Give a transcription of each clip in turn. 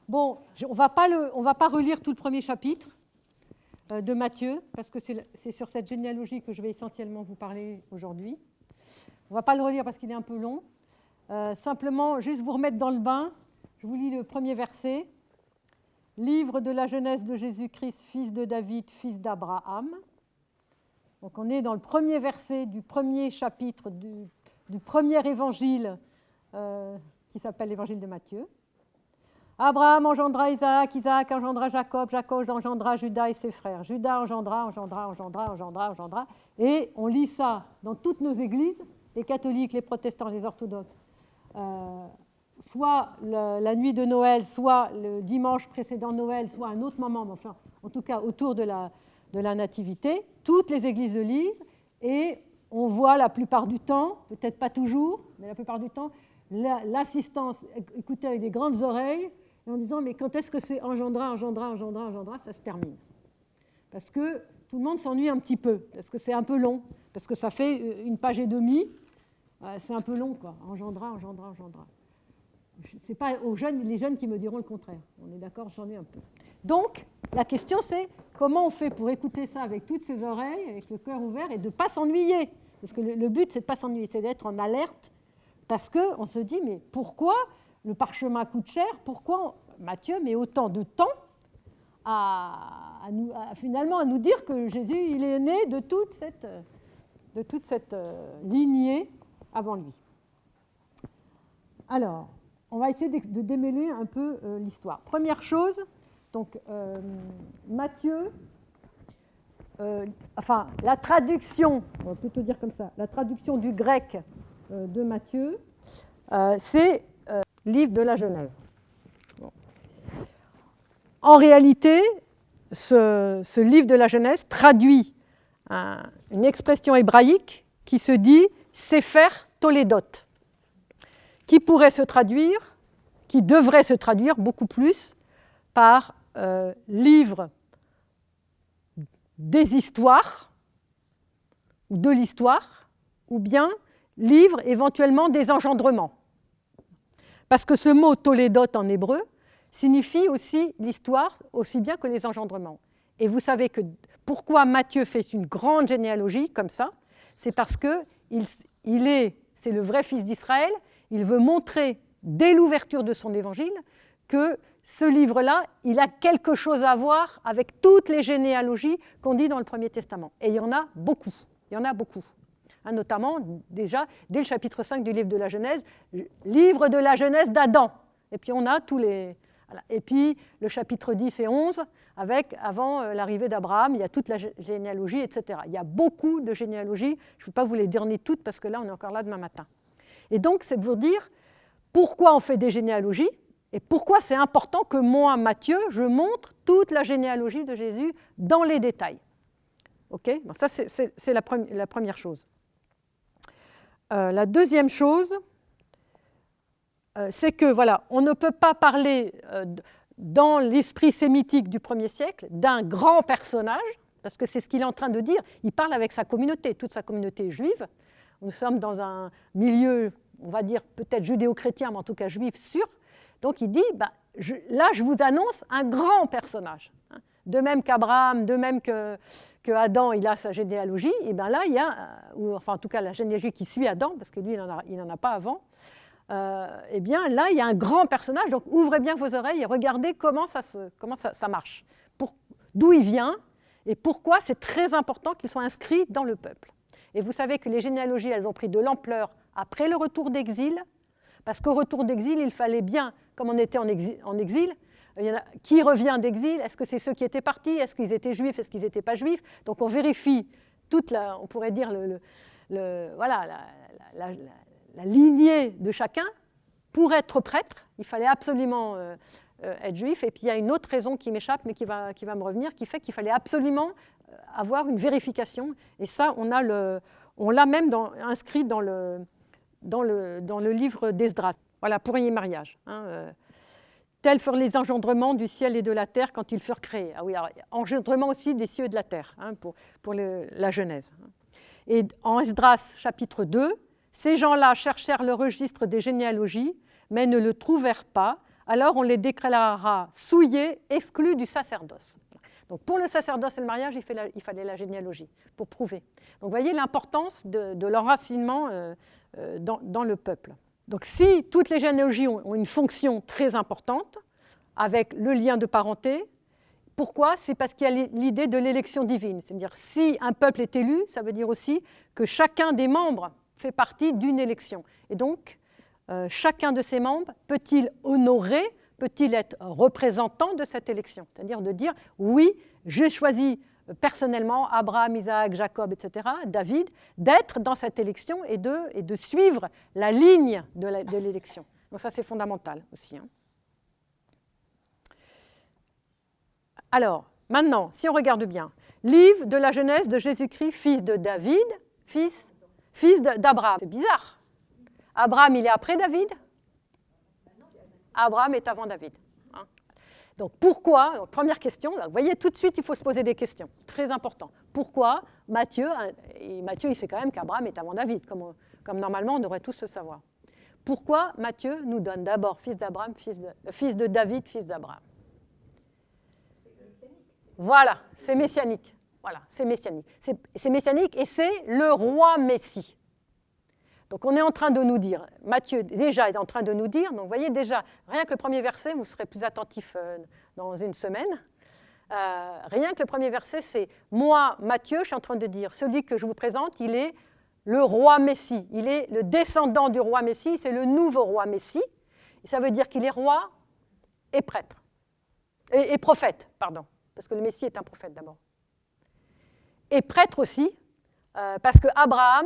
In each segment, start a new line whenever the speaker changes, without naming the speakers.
Bon, on va pas relire tout le premier chapitre de Matthieu, parce que c'est sur cette généalogie que je vais essentiellement vous parler aujourd'hui. On ne va pas le relire parce qu'il est un peu long. Simplement, juste vous remettre dans le bain, je vous lis le premier verset. Livre de la jeunesse de Jésus-Christ, fils de David, fils d'Abraham. Donc on est dans le premier verset du premier chapitre du premier évangile qui s'appelle l'évangile de Matthieu. Abraham engendra Isaac, Isaac engendra Jacob, Jacob engendra Judas et ses frères. Judas engendra. Et on lit ça dans toutes nos églises, les catholiques, les protestants, les orthodoxes, soit la nuit de Noël, soit le dimanche précédent Noël, soit un autre moment, mais enfin, en tout cas autour de la Nativité. Toutes les églises le lisent et on voit la plupart du temps, peut-être pas toujours, mais la plupart du temps, l'assistance écoutée avec des grandes oreilles et en disant mais quand est-ce que c'est engendra, ça se termine. Parce que tout le monde s'ennuie un petit peu, parce que c'est un peu long, parce que ça fait une page et demie, c'est un peu long, quoi. Engendra. C'est pas les jeunes qui me diront le contraire. On est d'accord, on s'ennuie un peu. Donc, la question c'est comment on fait pour écouter ça avec toutes ses oreilles, avec le cœur ouvert et de ne pas s'ennuyer. Parce que le but, c'est de ne pas s'ennuyer, c'est d'être en alerte. Parce qu'on se dit, mais pourquoi le parchemin coûte cher? Pourquoi Matthieu met autant de temps finalement à nous dire que Jésus il est né de toute cette lignée avant lui? Alors, on va essayer de démêler un peu l'histoire. Première chose, donc Matthieu, la traduction, on va plutôt dire comme ça, la traduction du grec de Matthieu, c'est livre de la Genèse. Bon. En réalité, ce livre de la Genèse traduit une expression hébraïque qui se dit Sefer Toledot, qui pourrait se traduire, qui devrait se traduire beaucoup plus par livre des histoires, ou de l'histoire, ou bien livre éventuellement des engendrements. Parce que ce mot Toledot en hébreu signifie aussi l'histoire, aussi bien que les engendrements. Et vous savez que pourquoi Matthieu fait une grande généalogie comme ça, c'est parce que c'est le vrai fils d'Israël. Il veut montrer, dès l'ouverture de son évangile, que ce livre-là, il a quelque chose à voir avec toutes les généalogies qu'on dit dans le Premier Testament. Et il y en a beaucoup. Notamment, déjà, dès le chapitre 5 du livre de la Genèse, livre de la Genèse d'Adam. Et puis on a tous les... Voilà. Et puis le chapitre 10 et 11, avant l'arrivée d'Abraham, il y a toute la généalogie, etc. Il y a beaucoup de généalogies. Je ne vais pas vous les donner toutes parce que là, on est encore là demain matin. Et donc, c'est de vous dire pourquoi on fait des généalogies et pourquoi c'est important que moi, Matthieu, je montre toute la généalogie de Jésus dans les détails. Okay ? Bon, ça, c'est la première chose. La deuxième chose, c'est que, voilà, on ne peut pas parler dans l'esprit sémitique du 1er siècle d'un grand personnage, parce que c'est ce qu'il est en train de dire. Il parle avec sa communauté, toute sa communauté juive. Nous sommes dans un milieu, on va dire peut-être judéo-chrétien, mais en tout cas juif sûr. Donc il dit, là je vous annonce un grand personnage. De même qu'Abraham, de même que Adam, il a sa généalogie, et bien là il y a, enfin en tout cas la généalogie qui suit Adam, parce que lui il n'en a pas avant, et bien là il y a un grand personnage, donc ouvrez bien vos oreilles et regardez comment ça marche, d'où il vient et pourquoi c'est très important qu'il soit inscrit dans le peuple. Et vous savez que les généalogies, elles ont pris de l'ampleur après le retour d'exil, parce qu'au retour d'exil, il fallait bien, comme on était en exil, il y en a, qui revient d'exil? Est-ce que c'est ceux qui étaient partis? Est-ce qu'ils étaient juifs? Est-ce qu'ils n'étaient pas juifs? Donc on vérifie on pourrait dire la lignée de chacun. Pour être prêtre, il fallait absolument être juif. Et puis il y a une autre raison qui m'échappe, mais qui va me revenir, qui fait qu'il fallait absolument avoir une vérification. Et ça, on l'a même inscrit dans le livre d'Esdras. Voilà, pour un mariage. Tels furent les engendrements du ciel et de la terre quand ils furent créés. Ah oui, alors, engendrement aussi des cieux et de la terre, pour la Genèse. Et en Esdras, chapitre 2, ces gens-là cherchèrent le registre des généalogies, mais ne le trouvèrent pas. alors on les déclarera souillés, exclus du sacerdoce. Donc pour le sacerdoce et le mariage, il fallait la généalogie pour prouver. Donc vous voyez l'importance de l'enracinement dans le peuple. Donc si toutes les généalogies ont une fonction très importante, avec le lien de parenté, pourquoi? C'est parce qu'il y a l'idée de l'élection divine. C'est-à-dire si un peuple est élu, ça veut dire aussi que chacun des membres fait partie d'une élection. Et donc, chacun de ces membres peut-il honorer, peut-il être représentant de cette élection? C'est-à-dire de dire, oui, j'ai choisi personnellement Abraham, Isaac, Jacob, etc., David, d'être dans cette élection et de suivre la ligne de l'élection. Donc ça, c'est fondamental aussi. Alors, maintenant, si on regarde bien, livre de la Genèse de Jésus-Christ, fils de David, fils d'Abraham. C'est bizarre. Abraham, il est après David? Abraham est avant David. Donc pourquoi, donc, première question, là, vous voyez tout de suite il faut se poser des questions, très important. Pourquoi Matthieu, il sait quand même qu'Abraham est avant David, comme normalement on devrait tous le savoir. Pourquoi Matthieu nous donne d'abord fils d'Abraham, fils de David, fils d'Abraham? Voilà, c'est messianique. Voilà, c'est messianique. C'est messianique et c'est le roi Messie. Donc on est en train de nous dire, Matthieu déjà est en train de nous dire, donc vous voyez déjà, rien que le premier verset, vous serez plus attentif dans une semaine, rien que le premier verset, c'est moi, Matthieu, je suis en train de dire, celui que je vous présente, il est le roi Messie, il est le descendant du roi Messie, c'est le nouveau roi Messie, et ça veut dire qu'il est roi et prêtre, et prophète, pardon, parce que le Messie est un prophète d'abord. Et prêtre aussi, parce que Abraham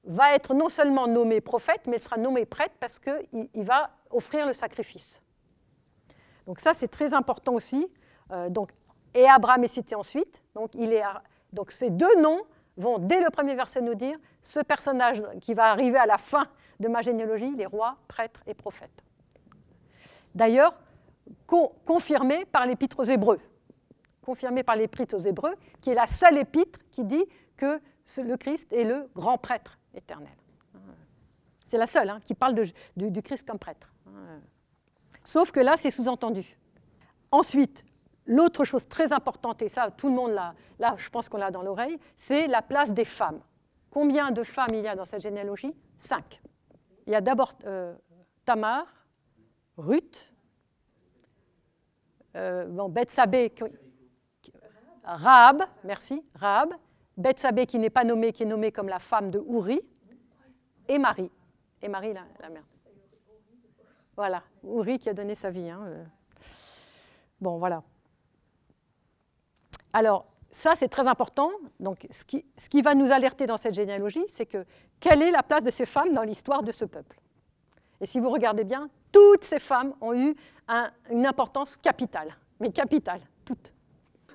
va être non seulement nommé prophète, mais il sera nommé prêtre parce qu'il va offrir le sacrifice. Donc ça, c'est très important aussi. Et Abraham est cité ensuite. Donc ces deux noms vont, dès le premier verset, nous dire ce personnage qui va arriver à la fin de ma généalogie, les rois, prêtres et prophètes. D'ailleurs, confirmé par l'Épître aux Hébreux. Confirmé par l'Épître aux Hébreux, qui est la seule épître qui dit que le Christ est le grand prêtre éternel. C'est la seule qui parle du Christ comme prêtre. Sauf que là, c'est sous-entendu. Ensuite, l'autre chose très importante, et ça, tout le monde là je pense qu'on l'a dans l'oreille, c'est la place des femmes. Combien de femmes il y a dans cette généalogie? 5. Il y a d'abord Tamar, Ruth, Bethsabée, Rahab, merci, Rahab, Bethsabée qui n'est pas nommée, qui est nommée comme la femme de Ouri, et Marie. Et Marie, la mère. Voilà, Ouri qui a donné sa vie. Bon, voilà. Alors, ça, c'est très important. Donc, ce qui va nous alerter dans cette généalogie, c'est que quelle est la place de ces femmes dans l'histoire de ce peuple? Et si vous regardez bien, toutes ces femmes ont eu une importance capitale, mais capitale, toutes.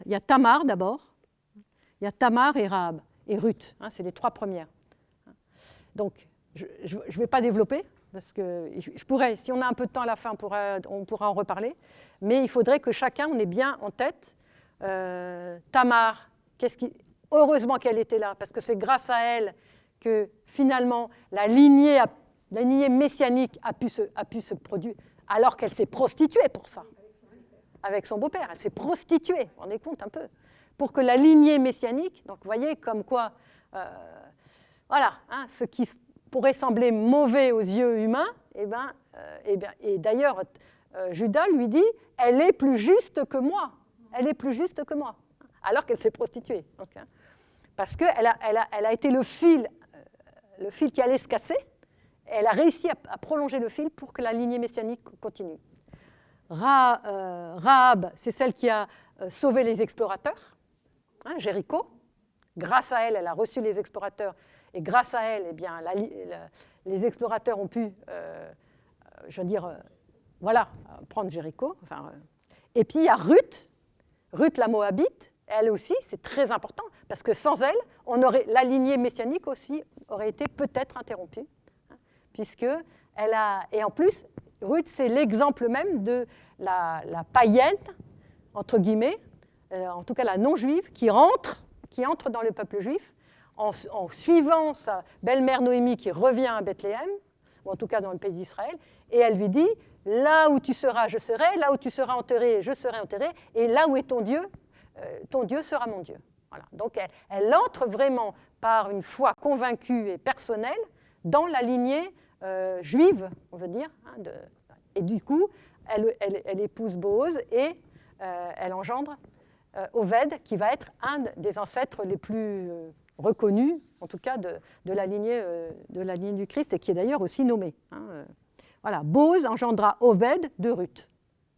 Il y a Tamar d'abord. Il y a Tamar et Rahab et Ruth, c'est les 3 premières. Donc, je ne vais pas développer, parce que je pourrais, si on a un peu de temps à la fin, on pourra en reparler, mais il faudrait que chacun, on ait bien en tête Tamar, heureusement qu'elle était là, parce que c'est grâce à elle que finalement la lignée messianique a pu se produire, alors qu'elle s'est prostituée pour ça. Avec son beau-père, elle s'est prostituée, vous vous rendez compte un peu, pour que la lignée messianique, donc vous voyez comme quoi, ce qui pourrait sembler mauvais aux yeux humains, et d'ailleurs Judas lui dit, elle est plus juste que moi, alors qu'elle s'est prostituée. Donc, parce qu'elle a été le fil qui allait se casser, elle a réussi à prolonger le fil pour que la lignée messianique continue. Rahab, c'est celle qui a sauvé les explorateurs, Jéricho. Grâce à elle, elle a reçu les explorateurs, et grâce à elle, les explorateurs ont pu, prendre Jéricho. Et puis il y a Ruth la Moabite, elle aussi, c'est très important, parce que sans elle, la lignée messianique aussi aurait été peut-être interrompue, puisque et en plus, Ruth, c'est l'exemple même de la païenne, entre guillemets, en tout cas la non-juive, qui entre dans le peuple juif en suivant sa belle-mère Noémie qui revient à Bethléem, ou en tout cas dans le pays d'Israël, et elle lui dit, là où tu seras, je serai, là où tu seras enterré, je serai enterré, et là où est ton Dieu sera mon Dieu. Voilà. Donc elle entre vraiment par une foi convaincue et personnelle dans la lignée juive, on veut dire, hein, et du coup, elle épouse Boaz et elle engendre Oved, qui va être un des ancêtres les plus reconnus, en tout cas de la lignée du Christ, et qui est d'ailleurs aussi nommé. Hein. Voilà, Boaz engendra Oved de Ruth.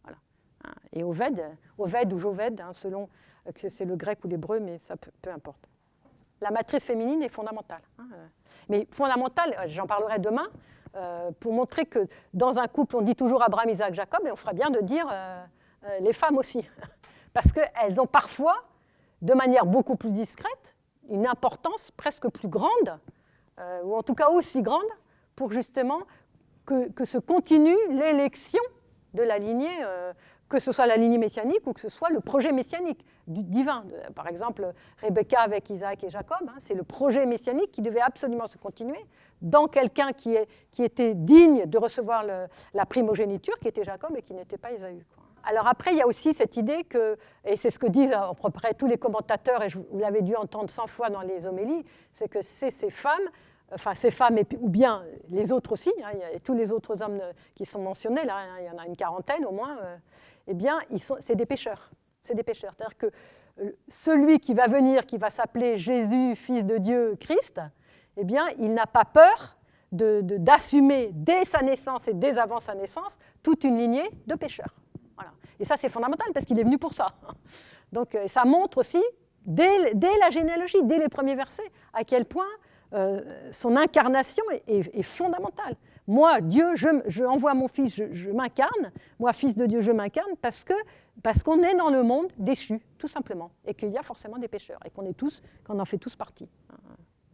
Voilà. Et Oved ou Joved, hein, selon que c'est le grec ou l'hébreu, mais ça peu importe. La matrice féminine est fondamentale. Hein. Mais fondamentale, j'en parlerai demain, pour montrer que dans un couple, on dit toujours Abraham, Isaac, Jacob, et on fera bien de dire les femmes aussi. Parce qu'elles ont parfois, de manière beaucoup plus discrète, une importance presque plus grande, ou en tout cas aussi grande, pour justement que se continue l'élection de la lignée, que ce soit la lignée messianique ou que ce soit le projet messianique divin. Par exemple, Rebecca avec Isaac et Jacob, hein, c'est le projet messianique qui devait absolument se continuer dans quelqu'un qui était digne de recevoir la primogéniture, qui était Jacob et qui n'était pas Ésaü. Alors après, il y a aussi cette idée que, et c'est ce que disent à peu près tous les commentateurs, et vous l'avez dû entendre 100 fois dans les homélies, c'est que c'est ces femmes, ou bien les autres aussi, hein, il y a tous les autres hommes qui sont mentionnés, là, hein, il y en a une quarantaine au moins, eh bien, c'est des pécheurs. C'est des pécheurs. C'est-à-dire que celui qui va venir, qui va s'appeler Jésus, Fils de Dieu, Christ, eh bien, il n'a pas peur d'assumer dès sa naissance et dès avant sa naissance toute une lignée de pécheurs. Voilà. Et ça, c'est fondamental parce qu'il est venu pour ça. Donc, ça montre aussi, dès la généalogie, dès les premiers versets, à quel point son incarnation est fondamentale. Moi, Dieu, je envoie mon Fils, je m'incarne. Moi, Fils de Dieu, je m'incarne parce qu'on est dans le monde déchu, tout simplement, et qu'il y a forcément des pécheurs, et qu'on en fait tous partie.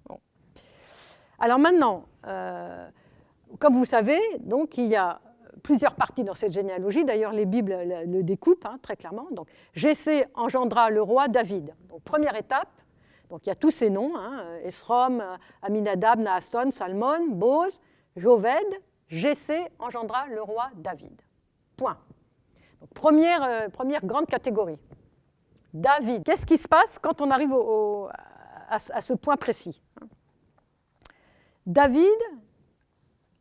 Bon. Alors maintenant, comme vous savez, donc, il y a plusieurs parties dans cette généalogie. D'ailleurs, les Bibles le découpent hein, très clairement. Donc, Jessé engendra le roi David. Donc, première étape. Donc, il y a tous ces noms, hein, Esrom, Aminadab, Naasson, Salmon, Boz, Joved. Jessé engendra le roi David. Point. Donc, première grande catégorie. David. Qu'est-ce qui se passe quand on arrive à ce point précis? David,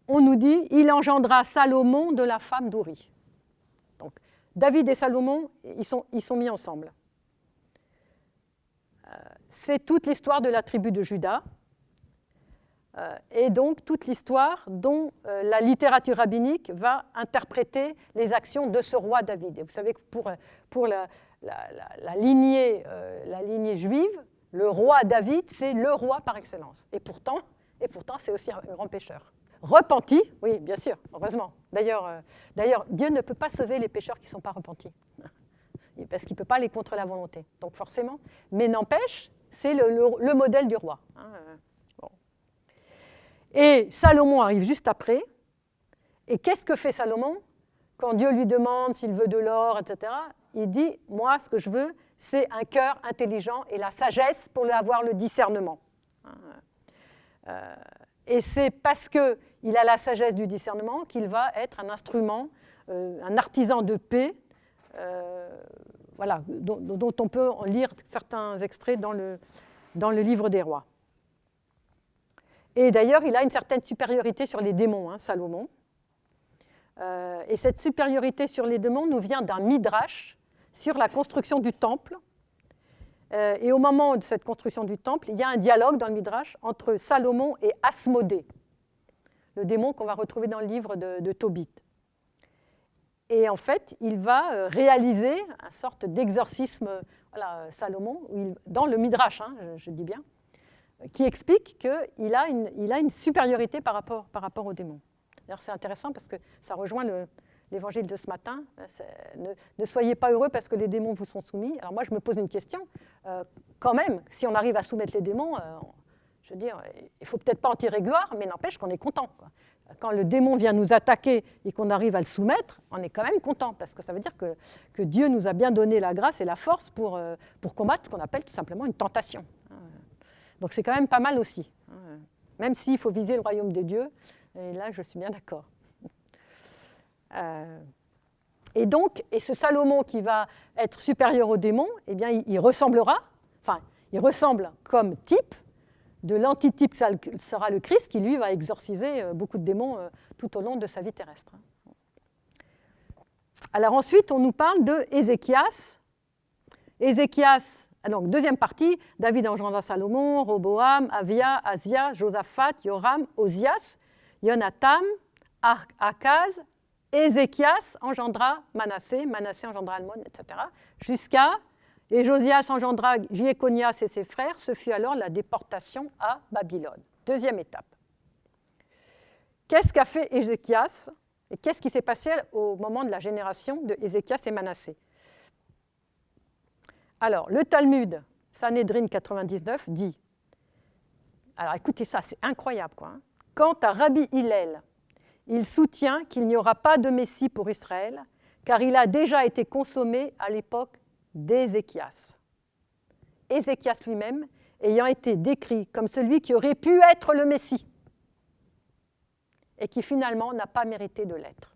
on nous dit, il engendra Salomon de la femme d'Uri. Donc, David et Salomon, ils sont mis ensemble. C'est toute l'histoire de la tribu de Juda, et donc toute l'histoire dont la littérature rabbinique va interpréter les actions de ce roi David. Et vous savez que pour la lignée juive, le roi David, c'est le roi par excellence. Et pourtant c'est aussi un grand pécheur. Repenti, oui, bien sûr, heureusement. D'ailleurs, Dieu ne peut pas sauver les pécheurs qui ne sont pas repentis, parce qu'il ne peut pas aller contre la volonté. Donc forcément, mais n'empêche, c'est le modèle du roi. Bon. Et Salomon arrive juste après. Et qu'est-ce que fait Salomon? Quand Dieu lui demande s'il veut de l'or, etc., il dit, moi, ce que je veux, c'est un cœur intelligent et la sagesse pour avoir le discernement. Et c'est parce qu'il a la sagesse du discernement qu'il va être un instrument, un artisan de paix, voilà, dont on peut lire certains extraits dans le livre des rois. Et d'ailleurs, il a une certaine supériorité sur les démons, hein, Salomon. Et cette supériorité sur les démons nous vient d'un midrash sur la construction du temple. Et au moment de cette construction du temple, il y a un dialogue dans le midrash entre Salomon et Asmodée, le démon qu'on va retrouver dans le livre de Tobit. Et en fait, il va réaliser une sorte d'exorcisme, voilà, Salomon, dans le midrash, hein, je dis bien, qui explique qu'il a une supériorité par rapport au démon. D'ailleurs, c'est intéressant parce que ça rejoint l'évangile de ce matin. Ne soyez pas heureux parce que les démons vous sont soumis. Alors moi, je me pose une question. Quand même, si on arrive à soumettre les démons, je veux dire, il ne faut peut-être pas en tirer gloire, mais n'empêche qu'on est content, quoi. Quand le démon vient nous attaquer et qu'on arrive à le soumettre, on est quand même content, parce que ça veut dire que Dieu nous a bien donné la grâce et la force pour combattre ce qu'on appelle tout simplement une tentation. Donc c'est quand même pas mal aussi, même s'il faut viser le royaume de Dieu, et là je suis bien d'accord. Et donc, ce Salomon qui va être supérieur aux démons, eh bien, il ressemblera, enfin, il ressemble comme type de l'antitype sera le Christ qui, lui, va exorciser beaucoup de démons tout au long de sa vie terrestre. Alors ensuite, on nous parle de Ézéchias. Ézéchias, donc deuxième partie, David engendra Salomon, Roboam, Avia, Azia, Josaphat, Joram, Osias, Jonatham, Akaz, Ézéchias engendra Manassé, Manassé engendra Almon, etc. Jusqu'à, et Josias engendra Jéconias et ses frères, ce fut alors la déportation à Babylone. Deuxième étape. Qu'est-ce qu'a fait Ézéchias et qu'est-ce qui s'est passé au moment de la génération de Ézéchias et Manassé? Alors, le Talmud, Sanhédrin 99, dit, alors écoutez ça, c'est incroyable, quoi. Quant à Rabbi Hillel, il soutient qu'il n'y aura pas de Messie pour Israël, car il a déjà été consommé à l'époque d'Ézéchias. Ézéchias lui-même ayant été décrit comme celui qui aurait pu être le Messie et qui finalement n'a pas mérité de l'être.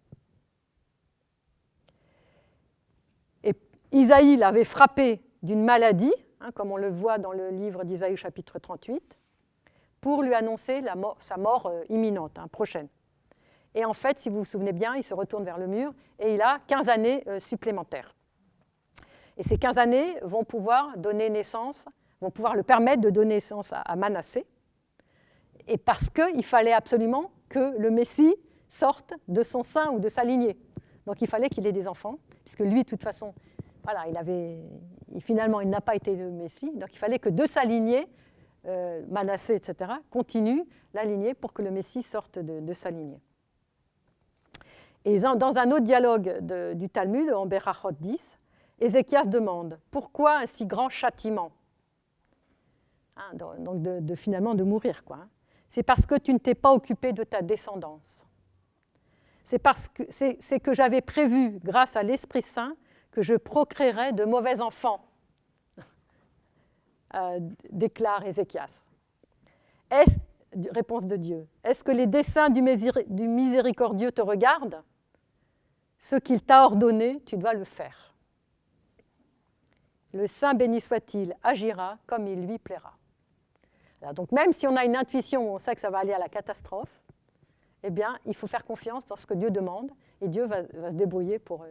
Et Isaïe l'avait frappé d'une maladie, comme on le voit dans le livre d'Isaïe chapitre 38, pour lui annoncer sa mort imminente, prochaine. Et en fait, si vous vous souvenez bien, il se retourne vers le mur et il a 15 années supplémentaires. Et ces 15 années vont pouvoir le permettre de donner naissance à Manassé. Et parce qu'il fallait absolument que le Messie sorte de son sein ou de sa lignée. Donc il fallait qu'il ait des enfants, puisque lui, de toute façon, voilà, finalement, il n'a pas été le Messie. Donc il fallait que de sa lignée, Manassé, etc., continue la lignée pour que le Messie sorte de sa lignée. Et dans un autre dialogue du Talmud, en Berachot 10, Ézéchias demande « Pourquoi un si grand châtiment ?» Donc finalement de mourir, quoi. C'est parce que tu ne t'es pas occupé de ta descendance. C'est que j'avais prévu, grâce à l'Esprit Saint, que je procréerais de mauvais enfants, déclare Ézéchias. Réponse de Dieu. Est-ce que les desseins du miséricordieux te regardent? Ce qu'il t'a ordonné, tu dois le faire. Le Saint béni soit-il agira comme il lui plaira. Alors, donc même si on a une intuition où on sait que ça va aller à la catastrophe, eh bien, il faut faire confiance dans ce que Dieu demande et Dieu va se débrouiller pour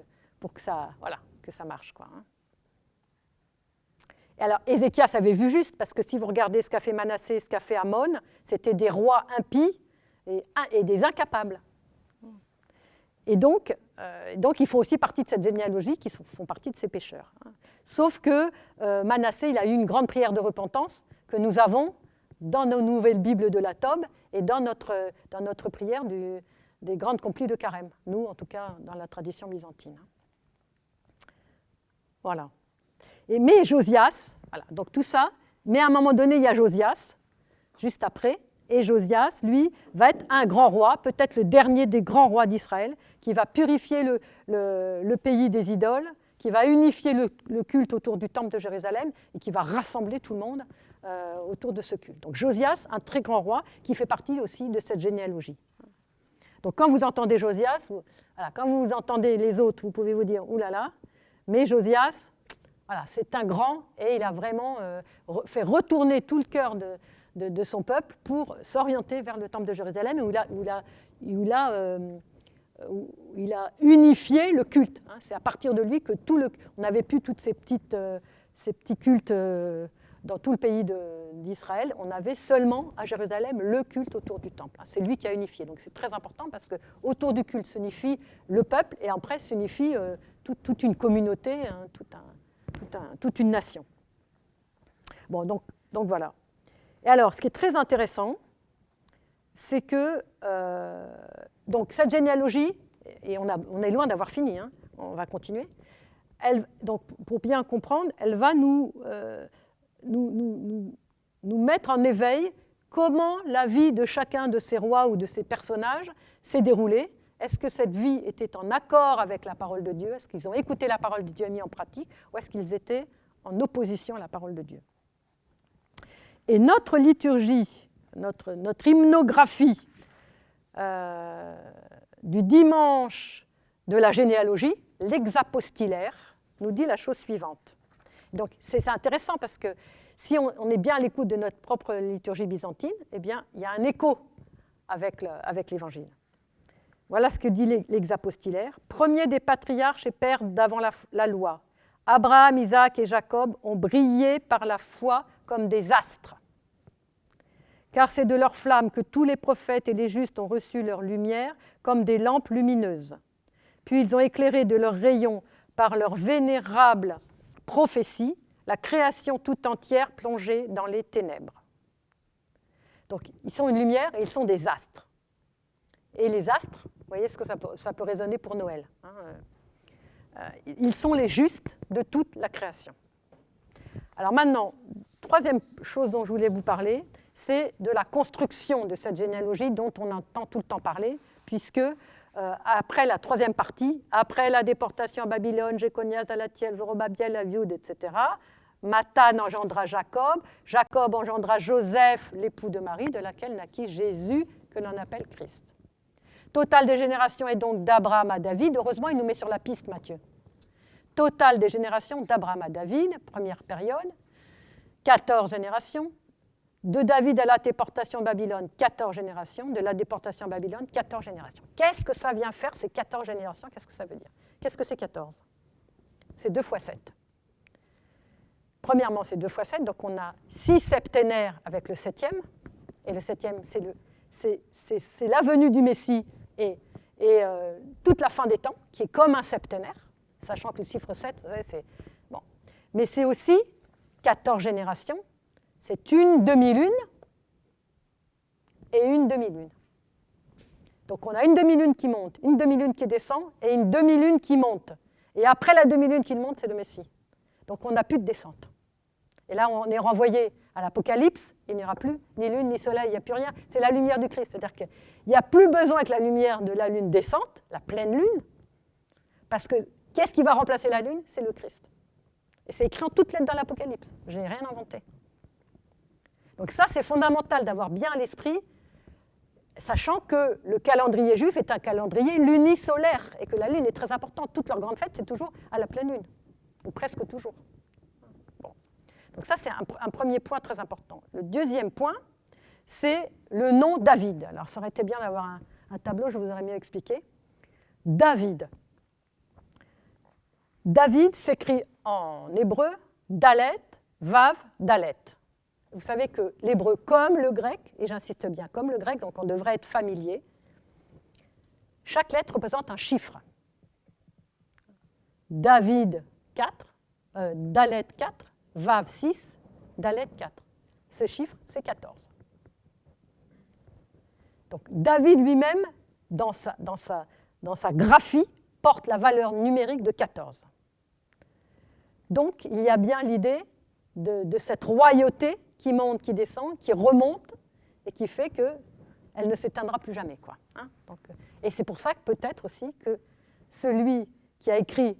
que ça marche, quoi. Et alors, Ézéchias avait vu juste, parce que si vous regardez ce qu'a fait Manassé, ce qu'a fait Amon, c'était des rois impies et des incapables. Et donc, ils font aussi partie de cette généalogie qui font partie de ces pécheurs. Sauf que Manassé, il a eu une grande prière de repentance que nous avons dans nos nouvelles Bibles de la Tob et dans notre prière des grandes complies de Carême. Nous, en tout cas, dans la tradition byzantine. Voilà. Mais Josias, voilà, donc tout ça, mais à un moment donné, il y a Josias, juste après, et Josias, lui, va être un grand roi, peut-être le dernier des grands rois d'Israël, qui va purifier le pays des idoles, qui va unifier le culte autour du temple de Jérusalem et qui va rassembler tout le monde autour de ce culte. Donc Josias, un très grand roi, qui fait partie aussi de cette généalogie. Donc quand vous entendez Josias, quand vous entendez les autres, vous pouvez vous dire « Ouh là là », mais Josias, voilà, c'est un grand et il a vraiment fait retourner tout le cœur de son peuple pour s'orienter vers le temple de Jérusalem où il a unifié le culte. C'est à partir de lui que on n'avait plus tous ces petits cultes dans tout le pays d'Israël. On avait seulement à Jérusalem le culte autour du temple. C'est lui qui a unifié. Donc c'est très important parce que autour du culte s'unifie le peuple et après s'unifie toute une communauté, toute une nation. Bon, donc voilà. Et alors, ce qui est très intéressant, c'est que donc cette généalogie, et on est loin d'avoir fini, on va continuer, donc pour bien comprendre, elle va nous mettre en éveil comment la vie de chacun de ces rois ou de ces personnages s'est déroulée. Est-ce que cette vie était en accord avec la parole de Dieu? Est-ce qu'ils ont écouté la parole de Dieu et mis en pratique? Ou est-ce qu'ils étaient en opposition à la parole de Dieu? Et notre liturgie, notre hymnographie du dimanche de la généalogie, l'hexapostylaire, nous dit la chose suivante. Donc c'est intéressant parce que si on est bien à l'écoute de notre propre liturgie byzantine, eh bien, il y a un écho avec l'Évangile. Voilà ce que dit l'hexapostylaire. Premier des patriarches et pères d'avant la loi, Abraham, Isaac et Jacob ont brillé par la foi comme des astres. Car c'est de leur flamme que tous les prophètes et les justes ont reçu leur lumière comme des lampes lumineuses. Puis ils ont éclairé de leurs rayons par leur vénérable prophétie la création tout entière plongée dans les ténèbres. Donc ils sont une lumière et ils sont des astres. Et les astres, vous voyez ce que ça peut résonner pour Noël. Ils sont les justes de toute la création. Alors maintenant, troisième chose dont je voulais vous parler, c'est de la construction de cette généalogie dont on entend tout le temps parler, puisque après la troisième partie, après la déportation à Babylone, Jéconias, Alatiel, Zorobabiel, Abiud, etc., Mathan engendra Jacob, Jacob engendra Joseph, l'époux de Marie, de laquelle naquit Jésus, que l'on appelle Christ. Total des générations est donc d'Abraham à David. Heureusement, il nous met sur la piste, Matthieu. Total des générations d'Abraham à David, première période, 14 générations. De David à la déportation à Babylone, 14 générations. De la déportation à Babylone, 14 générations. Qu'est-ce que ça vient faire, ces 14 générations? Qu'est-ce que ça veut dire? Qu'est-ce que c'est 14? C'est 2 fois 7. Premièrement, c'est 2 fois 7, donc on a 6 septénaires avec le 7e. Et le 7e, c'est la venue du Messie et toute la fin des temps, qui est comme un septénaire, sachant que le chiffre 7, vous savez, c'est... Bon. Mais c'est aussi 14 générations. C'est une demi-lune et une demi-lune. Donc on a une demi-lune qui monte, une demi-lune qui descend et une demi-lune qui monte. Et après la demi-lune qui monte, c'est le Messie. Donc on n'a plus de descente. Et là, on est renvoyé à l'Apocalypse, il n'y aura plus ni lune, ni soleil, il n'y a plus rien. C'est la lumière du Christ. C'est-à-dire qu'il n'y a plus besoin que la lumière de la lune descende, la pleine lune, parce que qu'est-ce qui va remplacer la lune? C'est le Christ. Et c'est écrit en toutes lettres dans l'Apocalypse. Je n'ai rien inventé. Donc ça, c'est fondamental d'avoir bien à l'esprit, sachant que le calendrier juif est un calendrier lunisolaire et que la lune est très importante. Toutes leurs grandes fêtes, c'est toujours à la pleine lune, ou presque toujours. Bon. Donc ça, c'est un premier point très important. Le deuxième point, c'est le nom David. Alors ça aurait été bien d'avoir un tableau, je vous aurais mieux expliqué. David. David s'écrit en hébreu, Dalet, Vav, Dalet. Vous savez que l'hébreu, comme le grec, et j'insiste bien, comme le grec, donc on devrait être familier, chaque lettre représente un chiffre. David 4, Dalet 4, Vav 6, Dalet 4. Ce chiffre, c'est 14. Donc David lui-même, dans sa graphie, porte la valeur numérique de 14. Donc il y a bien l'idée de cette royauté qui monte, qui descend, qui remonte et qui fait qu'elle ne s'éteindra plus jamais, quoi. Hein? Donc, et c'est pour ça que peut-être aussi que celui qui a écrit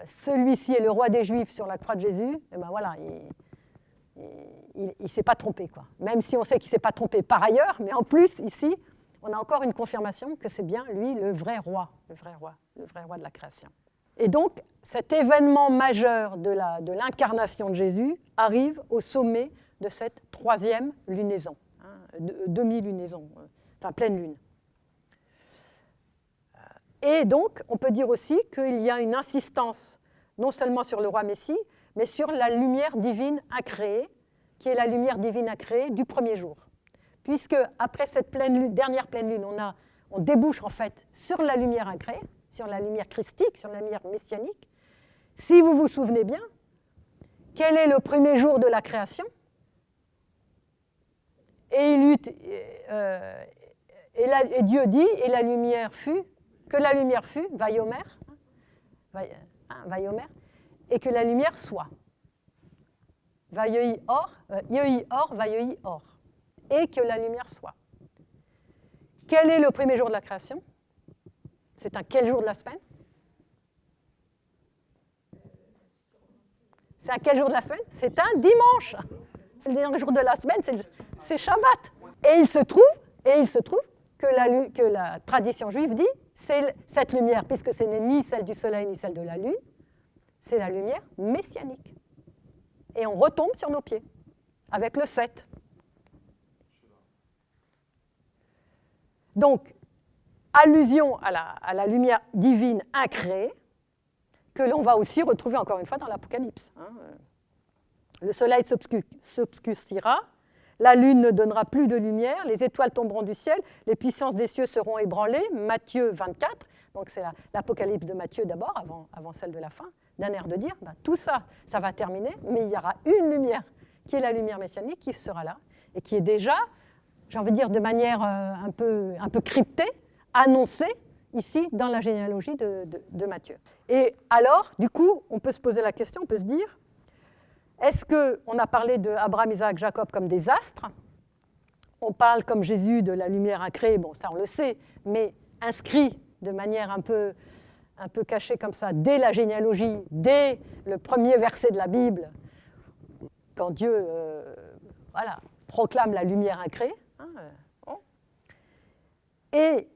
celui-ci est le roi des Juifs sur la croix de Jésus, eh ben voilà, il ne s'est pas trompé, quoi. Même si on sait qu'il ne s'est pas trompé par ailleurs, mais en plus, ici, on a encore une confirmation que c'est bien lui le vrai roi de la création. Et donc, cet événement majeur de l'incarnation de Jésus arrive au sommet de cette troisième lunaison, demi-lunaison, enfin pleine lune. Et donc, on peut dire aussi qu'il y a une insistance non seulement sur le roi Messie, mais sur la lumière divine incréée, qui est la lumière divine incréée du premier jour. Puisque après cette dernière pleine lune, on débouche en fait sur la lumière incréée, sur la lumière christique, sur la lumière messianique. Si vous vous souvenez bien, quel est le premier jour de la création? Et Dieu dit, et la lumière fut, que la lumière fut, vayomer, et que la lumière soit. Vayehi or, vayehi or, et que la lumière soit. Quel est le premier jour de la création? C'est un quel jour de la semaine? C'est un quel jour de la semaine? C'est un dimanche. C'est le dernier jour de la semaine, c'est Shabbat. Et il se trouve que la tradition juive dit c'est cette lumière, puisque ce n'est ni celle du soleil ni celle de la lune, c'est la lumière messianique. Et on retombe sur nos pieds, avec le 7. Donc, allusion à la lumière divine incréée, que l'on va aussi retrouver encore une fois dans l'Apocalypse. Le soleil s'obscurcira, la lune ne donnera plus de lumière, les étoiles tomberont du ciel, les puissances des cieux seront ébranlées. Matthieu 24, donc c'est l'Apocalypse de Matthieu d'abord, avant celle de la fin, d'un air de dire, tout ça, ça va terminer, mais il y aura une lumière, qui est la lumière messianique, qui sera là, et qui est déjà, j'ai envie de dire de manière un peu cryptée, annoncée ici dans la généalogie de Matthieu. Et alors, du coup, on peut se poser la question, on peut se dire, est-ce qu'on a parlé d'Abraham, Isaac, Jacob comme des astres? On parle comme Jésus de la lumière incréée, bon ça on le sait, mais inscrit de manière un peu cachée comme ça, dès la généalogie, dès le premier verset de la Bible, quand Dieu proclame la lumière incréée. Et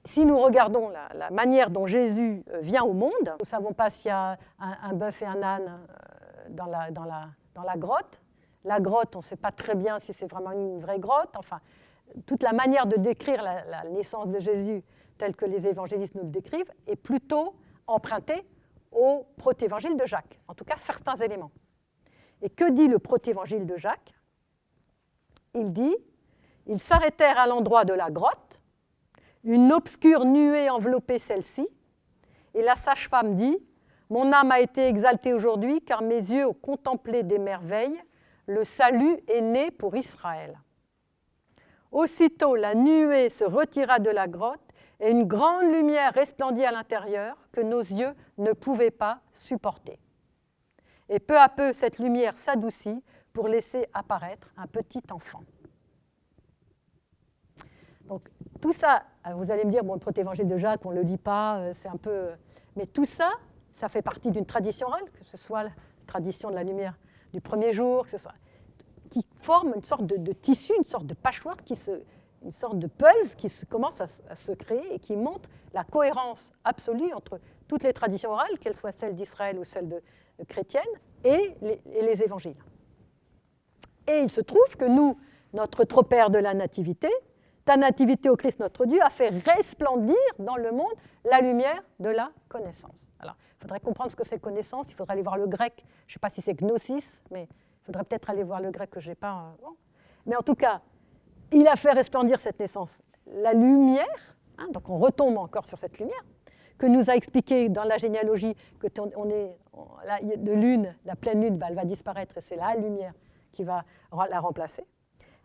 si nous regardons la manière dont Jésus vient au monde, nous ne savons pas s'il y a un bœuf et un âne dans la grotte. La grotte, on ne sait pas très bien si c'est vraiment une vraie grotte. Enfin, toute la manière de décrire la naissance de Jésus, telle que les évangélistes nous le décrivent, est plutôt empruntée au protévangile de Jacques, en tout cas certains éléments. Et que dit le protévangile de Jacques? Il dit « Ils s'arrêtèrent à l'endroit de la grotte, une obscure nuée enveloppait celle-ci, et la sage-femme dit « Mon âme a été exaltée aujourd'hui, car mes yeux ont contemplé des merveilles, le salut est né pour Israël. » Aussitôt la nuée se retira de la grotte, et une grande lumière resplendit à l'intérieur que nos yeux ne pouvaient pas supporter. Et peu à peu, cette lumière s'adoucit pour laisser apparaître un petit enfant. Donc, tout ça, vous allez me dire, bon, le protévangile de Jacques, on ne le lit pas, c'est un peu... Mais tout ça, ça fait partie d'une tradition orale, que ce soit la tradition de la lumière du premier jour, que ce soit... qui forme une sorte de tissu, une sorte de patchwork, une sorte de puzzle qui commence à se créer et qui montre la cohérence absolue entre toutes les traditions orales, qu'elles soient celles d'Israël ou celles chrétiennes, et les évangiles. Et il se trouve que nous, notre tropère de la nativité, ta nativité au Christ notre Dieu, a fait resplendir dans le monde la lumière de la connaissance. Alors, il faudrait comprendre ce que c'est connaissance, il faudrait aller voir le grec, je ne sais pas si c'est gnosis, mais il faudrait peut-être aller voir le grec que je n'ai pas... Mais en tout cas, il a fait resplendir cette naissance. La lumière, donc on retombe encore sur cette lumière, que nous a expliqué dans la généalogie que de lune, la pleine lune, elle va disparaître et c'est la lumière qui va la remplacer.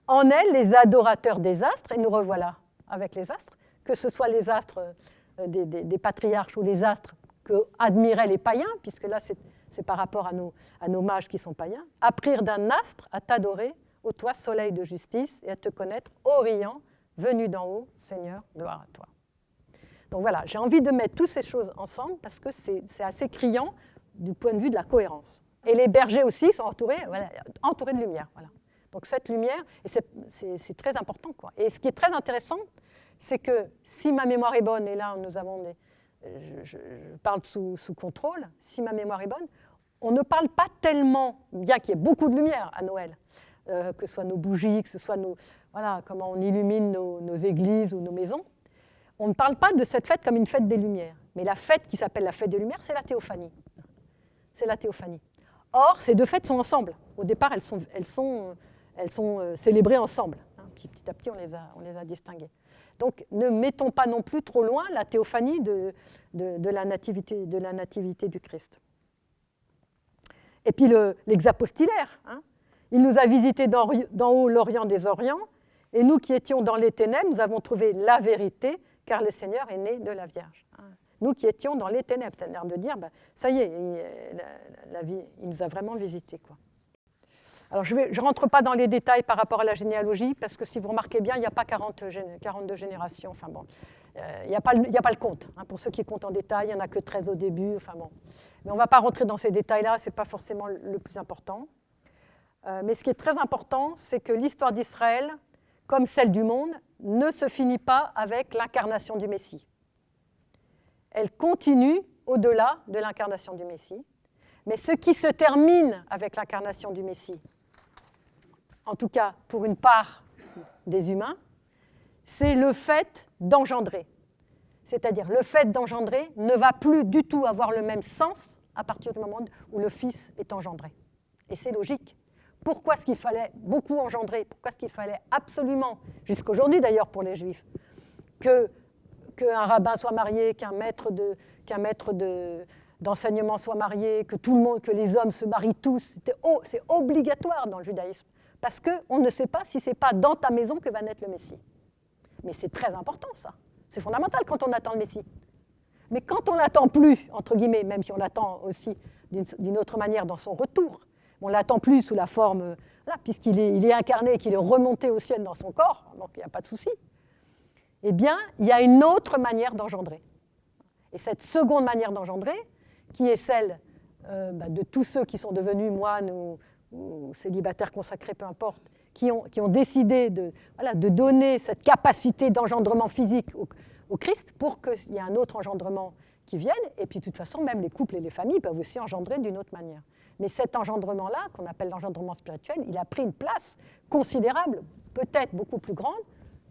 En elle, les adorateurs des astres, et nous revoilà avec les astres, que ce soit les astres des patriarches ou les astres que admiraient les païens, puisque là c'est par rapport à nos mages qui sont païens, apprirent d'un astre à t'adorer, ô toi soleil de justice, et à te connaître, Orient, venu d'en haut, Seigneur, gloire à toi. Donc voilà, j'ai envie de mettre toutes ces choses ensemble parce que c'est assez criant du point de vue de la cohérence. Et les bergers aussi sont entourés de lumière. Voilà. Donc cette lumière, et c'est très important, quoi. Et ce qui est très intéressant, c'est que si ma mémoire est bonne, et là nous avons je parle sous contrôle, si ma mémoire est bonne, on ne parle pas tellement, bien qu'il y ait beaucoup de lumière à Noël, que ce soit nos bougies, que ce soit comment on illumine nos églises ou nos maisons, on ne parle pas de cette fête comme une fête des Lumières. Mais la fête qui s'appelle la fête des Lumières, c'est la théophanie. C'est la théophanie. Or, ces deux fêtes sont ensemble. Au départ, elles sont célébrées ensemble. Petit à petit, on les a distinguées. Donc, ne mettons pas non plus trop loin la théophanie de la nativité du Christ. Et puis l'exapostilaire. Il nous a visité d'en haut l'Orient des Orients, et nous qui étions dans les ténèbres, nous avons trouvé la vérité, car le Seigneur est né de la Vierge. Nous qui étions dans les ténèbres, c'est-à-dire de dire, ça y est, il nous a vraiment visités, quoi. Alors, je ne rentre pas dans les détails par rapport à la généalogie, parce que si vous remarquez bien, il n'y a pas 42 générations. Enfin bon, il n'y a pas le compte. Pour ceux qui comptent en détail, il n'y en a que 13 au début. Enfin bon. Mais on ne va pas rentrer dans ces détails-là, ce n'est pas forcément le plus important. Mais ce qui est très important, c'est que l'histoire d'Israël, comme celle du monde, ne se finit pas avec l'incarnation du Messie. Elle continue au-delà de l'incarnation du Messie. Mais ce qui se termine avec l'incarnation du Messie, en tout cas pour une part des humains, c'est le fait d'engendrer. C'est-à-dire le fait d'engendrer ne va plus du tout avoir le même sens à partir du moment où le Fils est engendré. Et c'est logique. Pourquoi est-ce qu'il fallait beaucoup engendrer? Pourquoi est-ce qu'il fallait absolument, jusqu'aujourd'hui d'ailleurs pour les Juifs, qu'un rabbin soit marié, qu'un maître d'enseignement soit marié, que tout le monde, que les hommes se marient tous? C'est obligatoire dans le judaïsme, parce qu'on ne sait pas si ce n'est pas dans ta maison que va naître le Messie. Mais c'est très important ça. C'est fondamental quand on attend le Messie. Mais quand on ne l'attend plus, entre guillemets, même si on l'attend aussi d'une autre manière dans son retour, on ne l'attend plus sous la forme, là, puisqu'il est incarné et qu'il est remonté au ciel dans son corps, donc il n'y a pas de souci, eh bien, il y a une autre manière d'engendrer. Et cette seconde manière d'engendrer, qui est celle de tous ceux qui sont devenus moines ou célibataires consacrés, peu importe, qui ont décidé de donner cette capacité d'engendrement physique au Christ pour qu'il y ait un autre engendrement qui vienne. Et puis, de toute façon, même les couples et les familles peuvent aussi engendrer d'une autre manière. Mais cet engendrement-là, qu'on appelle l'engendrement spirituel, il a pris une place considérable, peut-être beaucoup plus grande,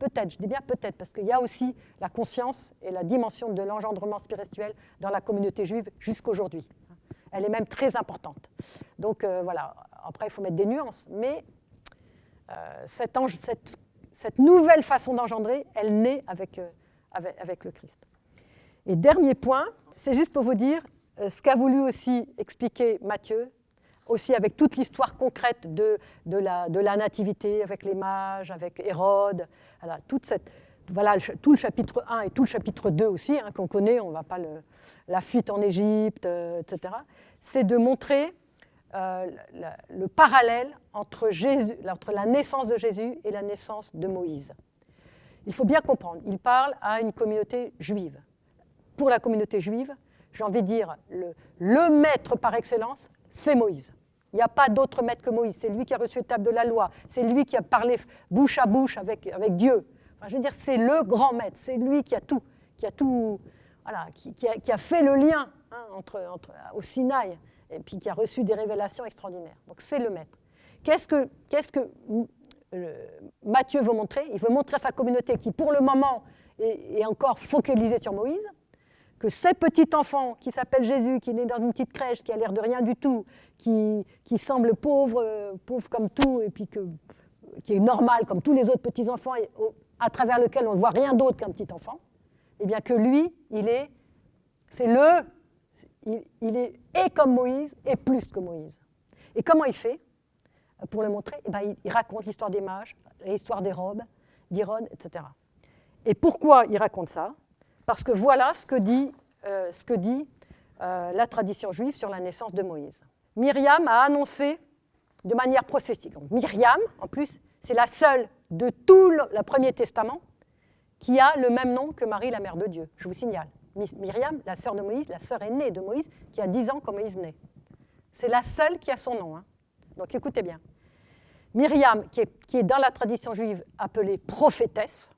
peut-être, je dis bien peut-être, parce qu'il y a aussi la conscience et la dimension de l'engendrement spirituel dans la communauté juive jusqu'aujourd'hui. Elle est même très importante. Donc voilà, après il faut mettre des nuances, mais cette nouvelle façon d'engendrer, elle naît avec le Christ. Et dernier point, c'est juste pour vous dire ce qu'a voulu aussi expliquer Matthieu, aussi avec toute l'histoire concrète de la nativité, avec les mages, avec Hérode, tout le chapitre 1 et tout le chapitre 2 aussi, qu'on connaît, on ne va pas la fuite en Égypte, etc. C'est de montrer le parallèle entre la naissance de Jésus et la naissance de Moïse. Il faut bien comprendre, il parle à une communauté juive. Pour la communauté juive, j'ai envie de dire, le maître par excellence, c'est Moïse. Il n'y a pas d'autre maître que Moïse. C'est lui qui a reçu les tables de la loi. C'est lui qui a parlé bouche à bouche avec Dieu. Enfin, je veux dire, c'est le grand maître. C'est lui qui a fait le lien au Sinaï et puis qui a reçu des révélations extraordinaires. Donc c'est le maître. Qu'est-ce que Matthieu veut montrer? Il veut montrer à sa communauté qui, pour le moment, est encore focalisée sur Moïse, que ces petits enfants qui s'appellent Jésus, qui est né dans une petite crèche, qui a l'air de rien du tout, qui semble pauvre comme tout, et puis qui est normal comme tous les autres petits enfants, à travers lequel on ne voit rien d'autre qu'un petit enfant, eh bien que lui, il est et comme Moïse, et plus que Moïse. Et comment il fait pour le montrer? Il raconte l'histoire des mages, l'histoire d'Hérode, etc. Et pourquoi il raconte ça? Parce que voilà ce que dit la tradition juive sur la naissance de Moïse. Myriam a annoncé de manière prophétique. Donc, Myriam, en plus, c'est la seule de tout le Premier Testament qui a le même nom que Marie, la mère de Dieu. Je vous signale. Myriam, la sœur de Moïse, la sœur aînée de Moïse, qui a 10 ans quand Moïse naît. C'est la seule qui a son nom. Donc écoutez bien. Myriam, qui est dans la tradition juive appelée prophétesse,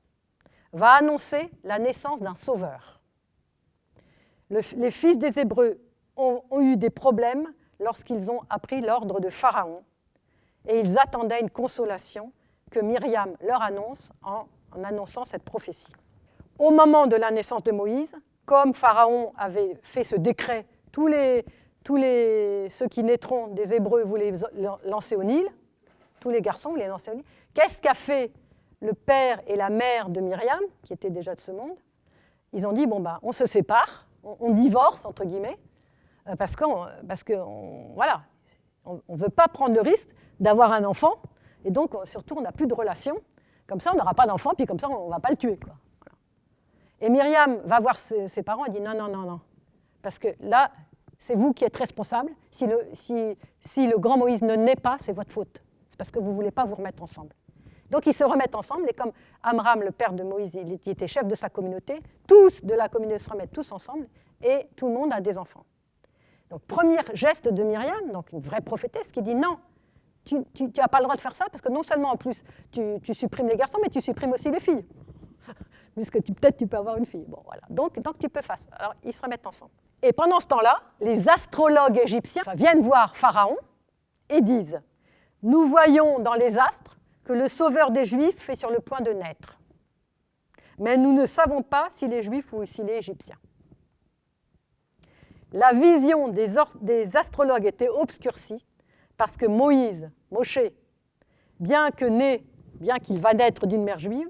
va annoncer la naissance d'un sauveur. Les fils des Hébreux ont eu des problèmes lorsqu'ils ont appris l'ordre de Pharaon, et ils attendaient une consolation que Myriam leur annonce en annonçant cette prophétie. Au moment de la naissance de Moïse, comme Pharaon avait fait ce décret, tous ceux qui naîtront des Hébreux, vous les lancez au Nil, tous les garçons, vous les lancez au Nil. Qu'est-ce qu'a fait le père et la mère de Myriam, qui étaient déjà de ce monde? Ils ont dit, on se sépare, on divorce, entre guillemets, parce qu'on ne veut pas prendre le risque d'avoir un enfant, et donc surtout on n'a plus de relation, comme ça on n'aura pas d'enfant, puis comme ça on ne va pas le tuer, quoi. Voilà. Et Myriam va voir ses parents et dit non, parce que là, c'est vous qui êtes responsable, si le grand Moïse ne naît pas, c'est votre faute, c'est parce que vous ne voulez pas vous remettre ensemble. Donc ils se remettent ensemble, et comme Amram, le père de Moïse, il était chef de sa communauté, tous de la communauté se remettent tous ensemble, et tout le monde a des enfants. Donc premier geste de Myriam, donc une vraie prophétesse, qui dit non, tu n'as pas le droit de faire ça, parce que non seulement en plus tu supprimes les garçons, mais tu supprimes aussi les filles. puisque peut-être tu peux avoir une fille. Bon, voilà. Donc tu peux faire ça. Alors, ils se remettent ensemble. Et pendant ce temps-là, les astrologues égyptiens viennent voir Pharaon et disent « Nous voyons dans les astres que le sauveur des Juifs est sur le point de naître. Mais nous ne savons pas s'il est juif ou s'il est égyptien. » La vision des astrologues était obscurcie parce que Moshe, bien qu'il va naître d'une mère juive,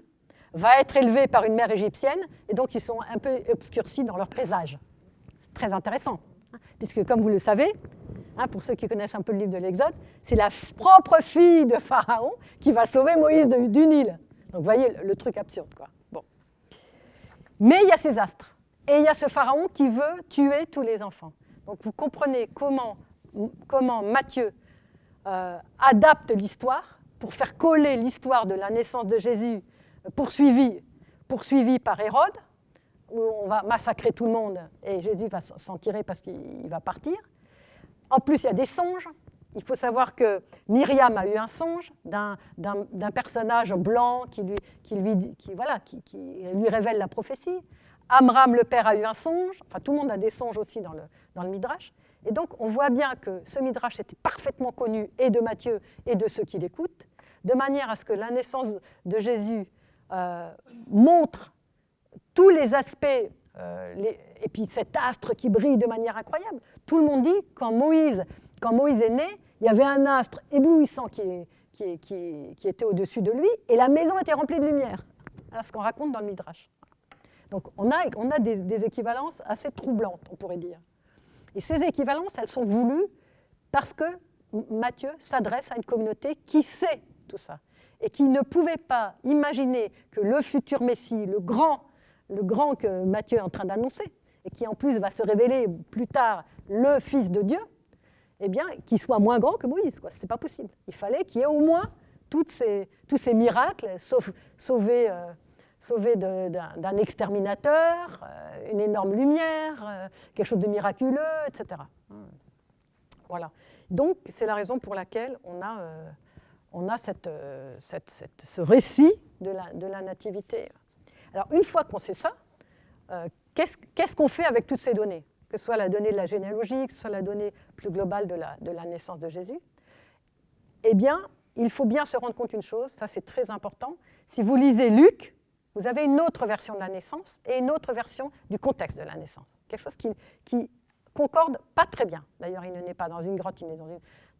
va être élevé par une mère égyptienne, et donc ils sont un peu obscurcis dans leur présage. C'est très intéressant, puisque comme vous le savez, pour ceux qui connaissent un peu le livre de l'Exode, c'est la propre fille de Pharaon qui va sauver Moïse du Nil. Donc vous voyez le truc absurde, quoi. Bon. Mais il y a ces astres, et il y a ce Pharaon qui veut tuer tous les enfants. Donc vous comprenez comment Matthieu adapte l'histoire pour faire coller l'histoire de la naissance de Jésus poursuivi par Hérode, où on va massacrer tout le monde et Jésus va s'en tirer parce qu'il va partir. En plus, il y a des songes. Il faut savoir que Myriam a eu un songe d'un personnage blanc qui lui révèle la prophétie. Amram, le père, a eu un songe. Enfin, tout le monde a des songes aussi dans le Midrash. Et donc, on voit bien que ce Midrash était parfaitement connu et de Matthieu et de ceux qui l'écoutent, de manière à ce que la naissance de Jésus montre tous les aspects, et puis cet astre qui brille de manière incroyable. Tout le monde dit, quand Moïse est né, il y avait un astre éblouissant qui était au-dessus de lui, et la maison était remplie de lumière. C'est ce qu'on raconte dans le Midrash. Donc on a des équivalences assez troublantes, on pourrait dire. Et ces équivalences, elles sont voulues parce que Matthieu s'adresse à une communauté qui sait tout ça, et qui ne pouvait pas imaginer que le futur Messie, le grand que Matthieu est en train d'annoncer, et qui en plus va se révéler plus tard le Fils de Dieu, eh bien, qu'il soit moins grand que Moïse. Ce n'est pas possible. Il fallait qu'il y ait au moins tous ces miracles, sauver d'un exterminateur, une énorme lumière, quelque chose de miraculeux, etc. Voilà. Donc, c'est la raison pour laquelle on a ce récit de la nativité. Alors, une fois qu'on sait ça, qu'est-ce qu'on fait avec toutes ces données ? Que ce soit la donnée de la généalogie, que ce soit la donnée plus globale de la naissance de Jésus. Eh bien, il faut bien se rendre compte d'une chose, ça c'est très important. Si vous lisez Luc, vous avez une autre version de la naissance et une autre version du contexte de la naissance. Quelque chose qui concorde pas très bien. D'ailleurs, il ne naît pas dans une grotte, il naît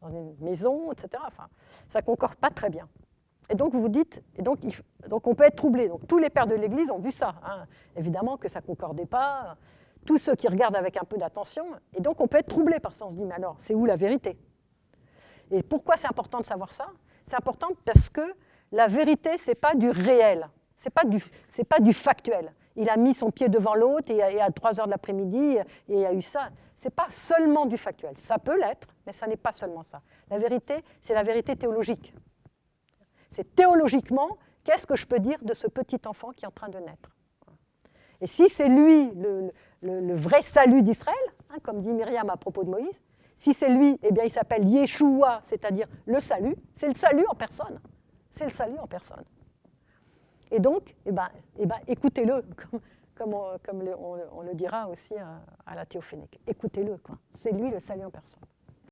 dans une maison, etc. Enfin, ça ne concorde pas très bien. Et donc, vous vous dites, donc on peut être troublé. Donc, tous les pères de l'Église ont vu ça. Évidemment que ça ne concordait pas. Tous ceux qui regardent avec un peu d'attention. Et donc, on peut être troublé par ça. On se dit, mais alors, c'est où la vérité ? Et pourquoi c'est important de savoir ça ? C'est important parce que la vérité, ce n'est pas du réel. Ce n'est pas du factuel. Il a mis son pied devant l'autre et à 3 heures de l'après-midi, et il y a eu ça. Ce n'est pas seulement du factuel. Ça peut l'être, mais ça n'est pas seulement ça. La vérité, c'est la vérité théologique. C'est théologiquement, qu'est-ce que je peux dire de ce petit enfant qui est en train de naître ? Et si c'est lui le vrai salut d'Israël, comme dit Myriam à propos de Moïse, si c'est lui, eh bien, il s'appelle Yeshua, c'est-à-dire le salut. C'est le salut en personne. C'est le salut en personne. Et donc, écoutez-le, comme on le dira aussi à la théophénique. Écoutez-le, quoi. C'est lui le salut en personne.